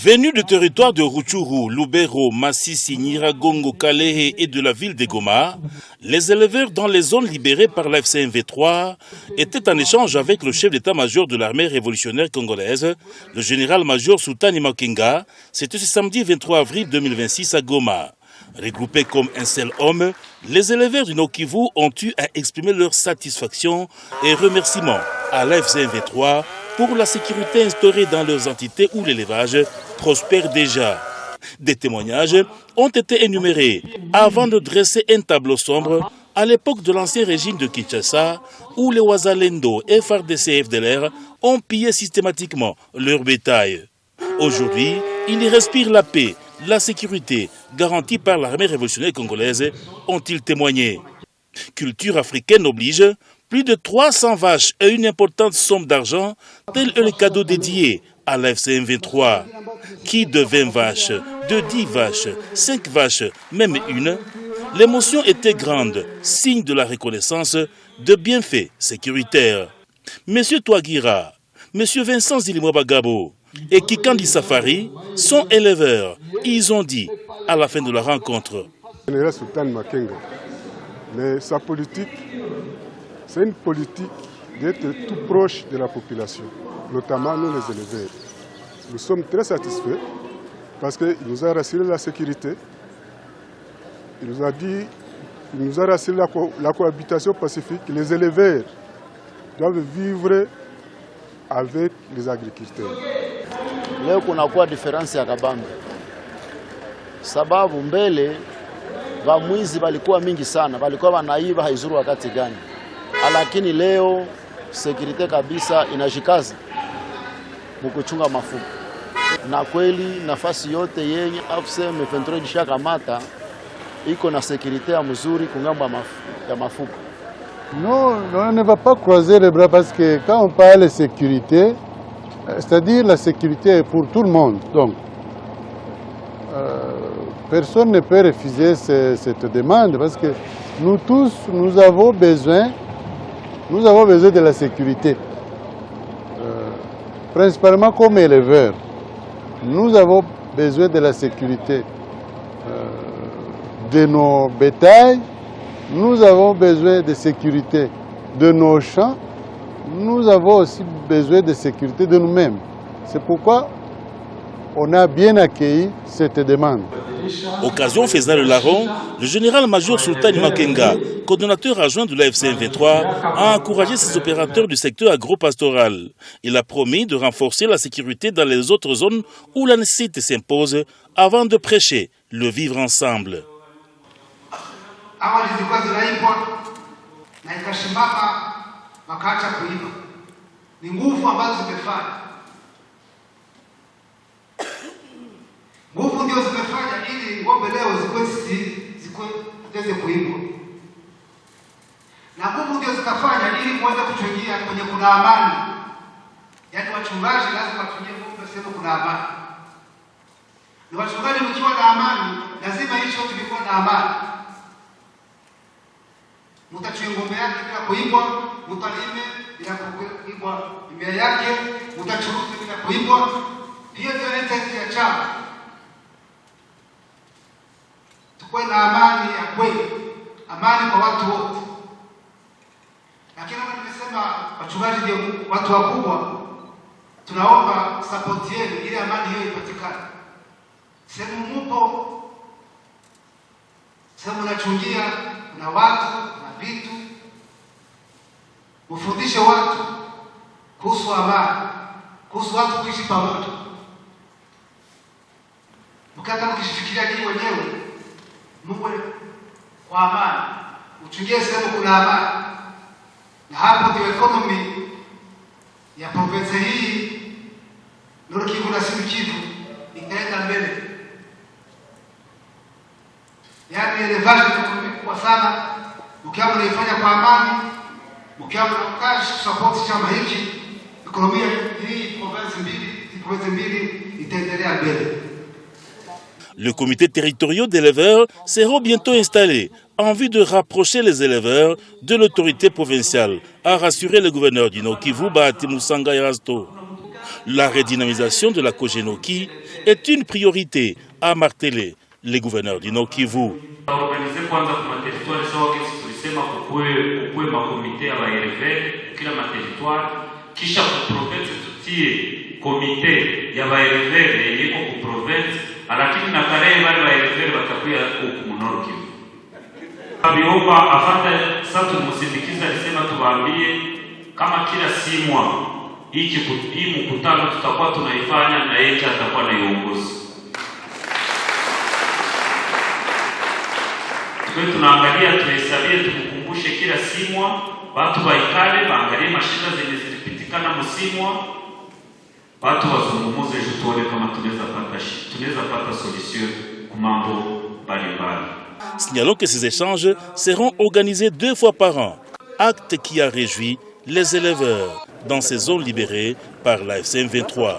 Venus du territoire de Rutshuru, Lubero, Masisi, Nyiragongo, Kalehe et de la ville de Goma, les éleveurs dans les zones libérées par la FCMV3 étaient en échange avec le chef d'état-major de l'armée révolutionnaire congolaise, le général-major Soutani Makenga. C'était ce samedi 23 avril 2026 à Goma. Regroupés comme un seul homme, les éleveurs du Nord-Kivu ont eu à exprimer leur satisfaction et remerciements à la FCMV3 pour la sécurité instaurée dans leurs entités où l'élevage prospère déjà. Des témoignages ont été énumérés avant de dresser un tableau sombre à l'époque de l'ancien régime de Kinshasa où les Wazalendo et FARDC FDLR ont pillé systématiquement leur bétail. Aujourd'hui, ils y respirent la paix, la sécurité garantie par l'armée révolutionnaire congolaise, ont-ils témoigné. Culture africaine oblige, plus de 300 vaches et une importante somme d'argent, tel est le cadeau dédié à la FCMV3. Qui de 20 vaches, de 10 vaches, 5 vaches, même une, l'émotion était grande, signe de la reconnaissance de bienfaits sécuritaires. Monsieur Touagira, Monsieur Vincent Zilimwabagabo et Kikandi Safari sont éleveurs. Ils ont dit à la fin de la rencontre. Général Soutani Makenga, mais sa politique, c'est une politique d'être tout proche de la population, notamment nous les éleveurs. Nous sommes très satisfaits parce qu'il nous a rassuré la sécurité. Il nous a rassuré la cohabitation pacifique. Les éleveurs doivent vivre avec les agriculteurs. Leo kunakuwa diferensi ya kabambe. Sababu mbele wamwizi walikuwa mingi sana, walikuwa wanaiba haizuru wakati gani. Lakini leo sekirite kabisa inajikaza mkuchunga mafuko. Na kweli nafasi yote yenye AFSM M23 ishakamata iko na sekirite ya mzuri kungambo ya mafuko. Non, on ne va pas croiser les bras parce que quand on parle de sécurité, c'est-à-dire la sécurité est pour tout le monde. Donc, personne ne peut refuser cette demande parce que nous tous, nous avons besoin de la sécurité. Principalement comme éleveurs, nous avons besoin de la sécurité de nos bétails, nous avons besoin de sécurité de nos champs, nous avons aussi besoin de sécurité de nous-mêmes. C'est pourquoi on a bien accueilli cette demande. Occasion faisant le larron, le général-major Soutani Makenga, coordonnateur adjoint de la FCM23, a encouragé ses opérateurs du secteur agro-pastoral. Il a promis de renforcer la sécurité dans les autres zones où la nécessité s'impose avant de prêcher le vivre ensemble. Nguvu ndio zimefanya ili ng'ombe leo ziweze kuibwa. Na nguvu ndio zikafanya ili muweze kuchangia kwenye kuna amani. Yaani wachungaji lazima watumie ng'ombe sema kuna amani. Na wachungaji mkiwa na amani, lazima hicho kilikuwa na amani. mutachue ng'ombe yake bila kuibwa, mutalime bila kuibwa mimea yake, mutachuruze bila kuibwa. Hiyo ndio intaneti ya chama. Tukuwe na amani ya kweli, amani kwa watu wote. Lakini kama nimesema, wachungaji ndio watu wakubwa, tunaomba support yenu ili amani hiyo ipatikane. Sehemu mupo, sehemu unachungia na watu na vitu, mufundishe watu kuhusu amani, kuhusu watu kuishi pamoja. Mkata mkishifikiria nyinyi wenyewe, Mungu kwa amani, uchungie sehemu kuna amani, na hapo ndio economy ya province hii Nord Kivu na Sud Kivu itaenda mbele. Yaani elevation itakuwa kubwa sana, ukiwa mnaifanya kwa amani, ukiwa mnakaa support chama hiki, ekonomia hii province mbili itaendelea mbele. Le comité territorial d'éleveurs sera bientôt installé en vue de rapprocher les éleveurs de l'autorité provinciale, a rassuré le gouverneur du Nord Kivu, Bahati Musanga Erasto. La redynamisation de la Kojenoki est une priorité, a martelé le gouverneur du Nord Kivu. Lakini na tarehe wale waelekezi watakuwa huku Nord Kivu. Abiomba afande sasa tumusindikiza, alisema tuwaambie kama kila simwa hii mkutano tutakuwa tunaifanya na yeye atakuwa na uongozi. Kwa tunaangalia tuhesabie, tumkumbushe kila simwa watu waikale baangalie mashida zenye zilipitikana msimwa, watu wazungumuze tuone kama tunaweza pata solution kwa mambo mbalimbali. Signalons que ces échanges seront organisés 2 fois par an, acte qui a réjoui les éleveurs dans ces zones libérées par la FC M23.